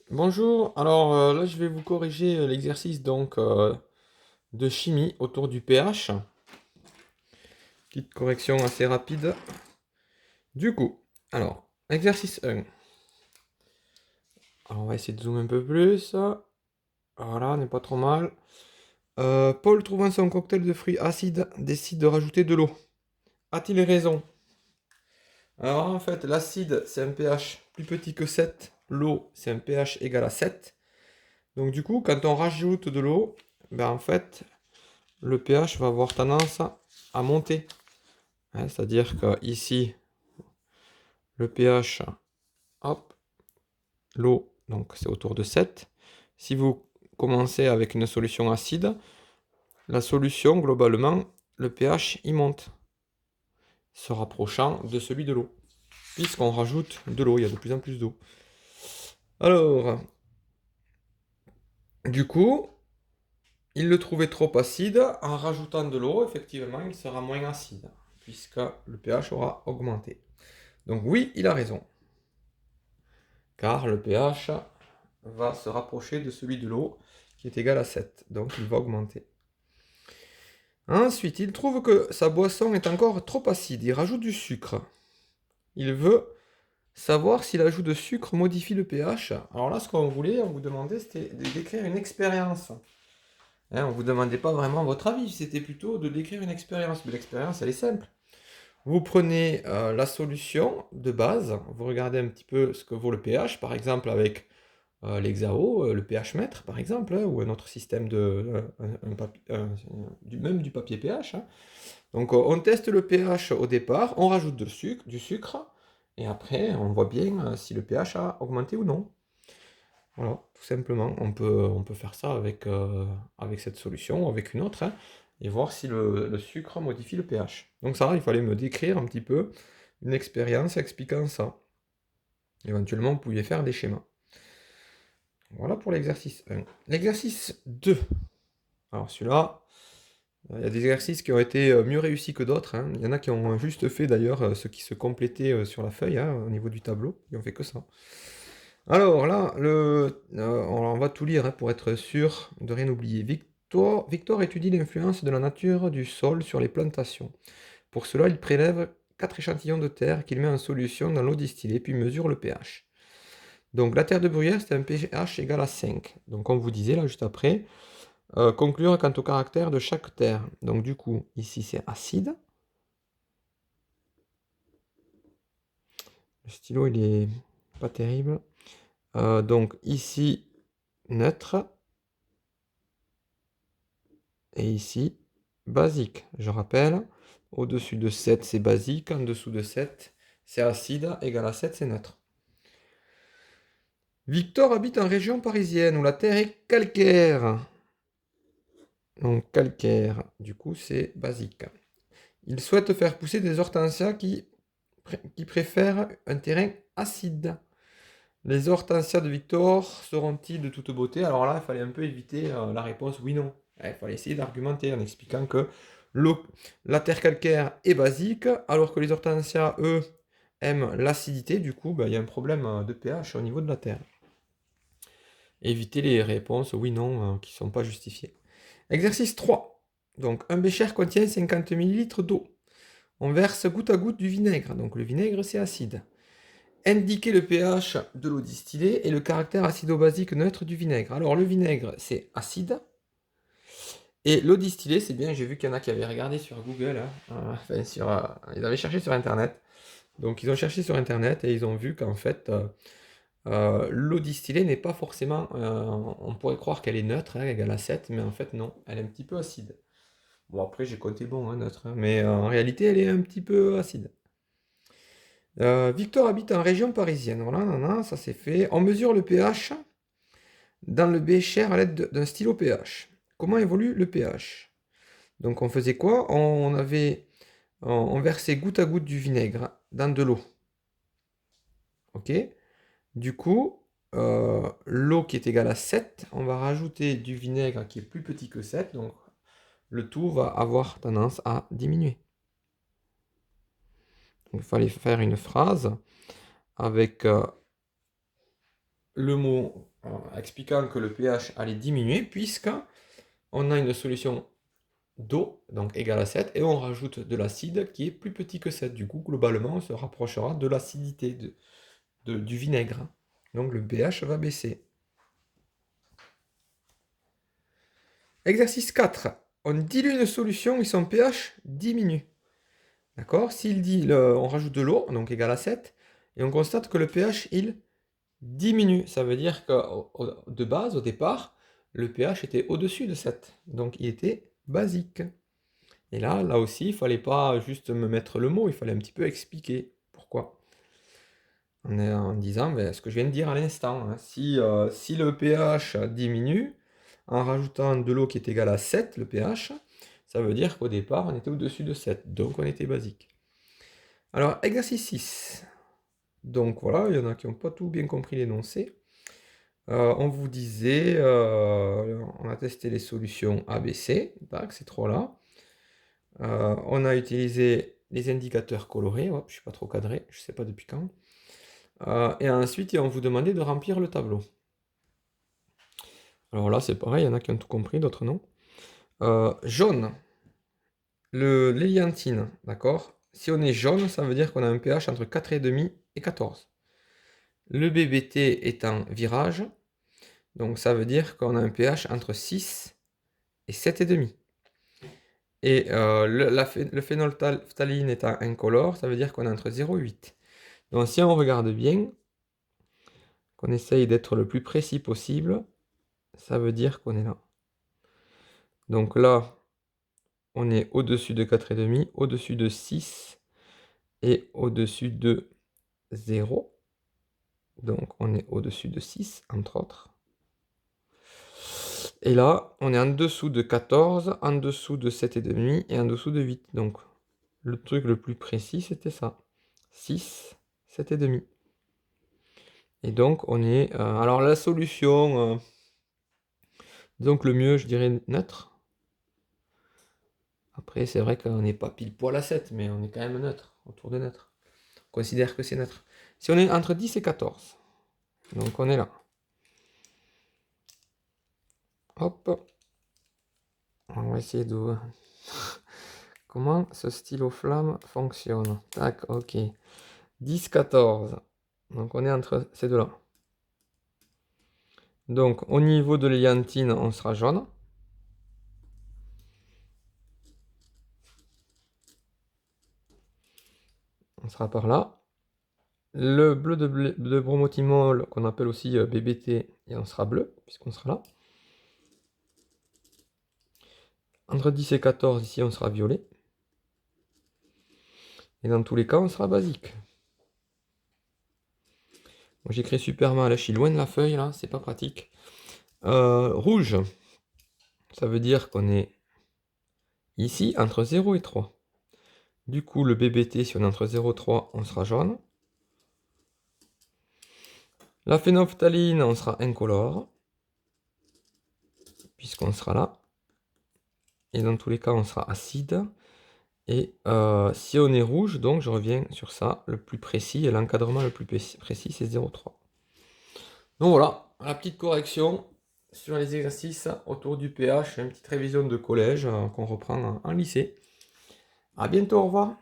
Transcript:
Bonjour, alors là je vais vous corriger l'exercice de chimie autour du pH. Petite correction assez rapide. Du coup, alors, exercice 1. Alors on va essayer de zoomer un peu plus. Voilà, on n'est pas trop mal. Paul, trouvant son cocktail de fruits acides, décide de rajouter de l'eau. A-t-il raison? Alors en fait, l'acide c'est un pH plus petit que 7. L'eau c'est un pH égal à 7. Donc du coup, quand on rajoute de l'eau, ben en fait, le pH va avoir tendance à monter. Hein, c'est-à-dire que ici, le pH, hop, l'eau, donc c'est autour de 7. Si vous commencez avec une solution acide, la solution, globalement, le pH, il monte, se rapprochant de celui de l'eau. Puisqu'on rajoute de l'eau, il y a de plus en plus d'eau. Alors, du coup, il le trouvait trop acide. En rajoutant de l'eau, effectivement, il sera moins acide, puisque le pH aura augmenté. Donc oui, il a raison. Car le pH va se rapprocher de celui de l'eau, qui est égal à 7. Donc il va augmenter. Ensuite, il trouve que sa boisson est encore trop acide. Il rajoute du sucre. Il veut savoir si l'ajout de sucre modifie le pH. Alors là, ce qu'on voulait, on vous demandait, c'était de décrire une expérience. Hein, on ne vous demandait pas vraiment votre avis, c'était plutôt de décrire une expérience. Mais l'expérience, elle est simple. Vous prenez la solution de base, vous regardez un petit peu ce que vaut le pH, par exemple avec l'Hexao, le pH mètre par exemple, hein, ou un autre système même du papier pH. Hein. Donc on teste le pH au départ, on rajoute du sucre, et après on voit bien si le pH a augmenté ou non. Voilà, tout simplement, on peut faire ça avec cette solution ou avec une autre, hein, et voir si le sucre modifie le pH. Donc ça, il fallait me décrire un petit peu une expérience expliquant ça. Éventuellement, vous pouviez faire des schémas. Voilà pour l'exercice 1. L'exercice 2. Alors celui-là, il y a des exercices qui ont été mieux réussis que d'autres. Hein. Il y en a qui ont juste fait d'ailleurs ce qui se complétait sur la feuille, hein, au niveau du tableau. Ils ont fait que ça. Alors là, on va tout lire hein, pour être sûr de rien oublier. Victor étudie l'influence de la nature du sol sur les plantations. Pour cela, il prélève 4 échantillons de terre qu'il met en solution dans l'eau distillée, puis mesure le pH. Donc la terre de bruyère, c'est un pH égal à 5. Donc comme vous disiez là juste après, conclure quant au caractère de chaque terre. Donc du coup, ici c'est acide. Le stylo, il est pas terrible. Donc ici, neutre. Et ici, basique. Je rappelle, au-dessus de 7, c'est basique. En dessous de 7, c'est acide. Égal à 7, c'est neutre. Victor habite en région parisienne où la terre est calcaire. Donc calcaire, du coup, c'est basique. Il souhaite faire pousser des hortensias qui préfèrent un terrain acide. Les hortensias de Victor seront-ils de toute beauté? Alors là, il fallait un peu éviter la réponse oui-non. Il fallait essayer d'argumenter en expliquant que la terre calcaire est basique, alors que les hortensias, eux, aiment l'acidité. Du coup, il y a un problème de pH au niveau de la terre. Éviter les réponses oui-non qui ne sont pas justifiées. Exercice 3. Donc, un bécher contient 50 ml d'eau. On verse goutte à goutte du vinaigre. Donc, le vinaigre, c'est acide. Indiquer le pH de l'eau distillée et le caractère acido-basique neutre du vinaigre. Alors le vinaigre, c'est acide. Et l'eau distillée, c'est bien, j'ai vu qu'il y en a qui avaient regardé sur Google, hein, ils avaient cherché sur Internet. Donc ils ont cherché sur Internet et ils ont vu qu'en fait, l'eau distillée n'est pas forcément... on pourrait croire qu'elle est neutre, hein, égale à 7, mais en fait non, elle est un petit peu acide. Bon après j'ai compté bon, hein, neutre, hein, mais en réalité elle est un petit peu acide. Victor habite en région parisienne. Voilà, ça c'est fait. On mesure le pH dans le bécher à l'aide d'un stylo pH. Comment évolue le pH? Donc on faisait quoi? On versait goutte à goutte du vinaigre dans de l'eau. Ok? Du coup, l'eau qui est égale à 7, on va rajouter du vinaigre qui est plus petit que 7, donc le tout va avoir tendance à diminuer. Donc, il fallait faire une phrase avec le mot expliquant que le pH allait diminuer, puisqu'on a une solution d'eau, donc égale à 7, et on rajoute de l'acide qui est plus petit que 7. Du coup, globalement, on se rapprochera de l'acidité du vinaigre. Donc le pH va baisser. Exercice 4. On dilue une solution et son pH diminue. D'accord? On rajoute de l'eau, donc égale à 7, et on constate que le pH, il diminue. Ça veut dire que de base, au départ, le pH était au-dessus de 7. Donc il était basique. Et là aussi, il ne fallait pas juste me mettre le mot, il fallait un petit peu expliquer pourquoi. En disant ce que je viens de dire à l'instant. Si le pH diminue, en rajoutant de l'eau qui est égale à 7, le pH, ça veut dire qu'au départ, on était au-dessus de 7. Donc on était basique. Alors, exercice 6. Donc voilà, il y en a qui n'ont pas tout bien compris l'énoncé. On vous disait, on a testé les solutions ABC, ces trois-là. On a utilisé les indicateurs colorés, hop, je ne suis pas trop cadré, je ne sais pas depuis quand. Et ensuite, on vous demandait de remplir le tableau. Alors là, c'est pareil, il y en a qui ont tout compris, d'autres non. Jaune, l'héliantine, d'accord? Si on est jaune, ça veut dire qu'on a un pH entre 4,5 et 14. Le BBT est en virage, donc ça veut dire qu'on a un pH entre 6 et 7,5. Et le phénolphtaline étant incolore, ça veut dire qu'on est entre 0 et 8. Donc si on regarde bien, qu'on essaye d'être le plus précis possible, ça veut dire qu'on est là. Donc là, on est au-dessus de 4,5, au-dessus de 6 et au-dessus de 0. Donc on est au-dessus de 6, entre autres. Et là, on est en dessous de 14, en dessous de 7,5 et en dessous de 8. Donc le truc le plus précis, c'était ça. 6, 7,5. Et donc on est... alors la solution... donc le mieux, je dirais neutre. Après, c'est vrai qu'on n'est pas pile poil à 7, mais on est quand même neutre, autour de neutre. On considère que c'est neutre. Si on est entre 10 et 14, donc on est là. Hop. On va essayer de... Comment ce stylo flamme fonctionne. Tac, ok. 10, 14. Donc on est entre ces deux-là. Donc au niveau de l'héliantine, on sera jaune. On sera par là. Le bleu de bromothymol, qu'on appelle aussi BBT, et on sera bleu, puisqu'on sera là. Entre 10 et 14, ici, on sera violet. Et dans tous les cas, on sera basique. Moi, j'écris super mal, je suis loin de la feuille, là, c'est pas pratique. Rouge, ça veut dire qu'on est ici, entre 0 et 3. Du coup, le BBT, si on est entre 0 et 3, on sera jaune. La phénolphtaline, on sera incolore, puisqu'on sera là. Et dans tous les cas, on sera acide. Et si on est rouge, donc je reviens sur ça, le plus précis, et l'encadrement le plus précis, c'est 0,3. Donc voilà, la petite correction sur les exercices autour du pH, une petite révision de collège qu'on reprend en lycée. A bientôt, au revoir.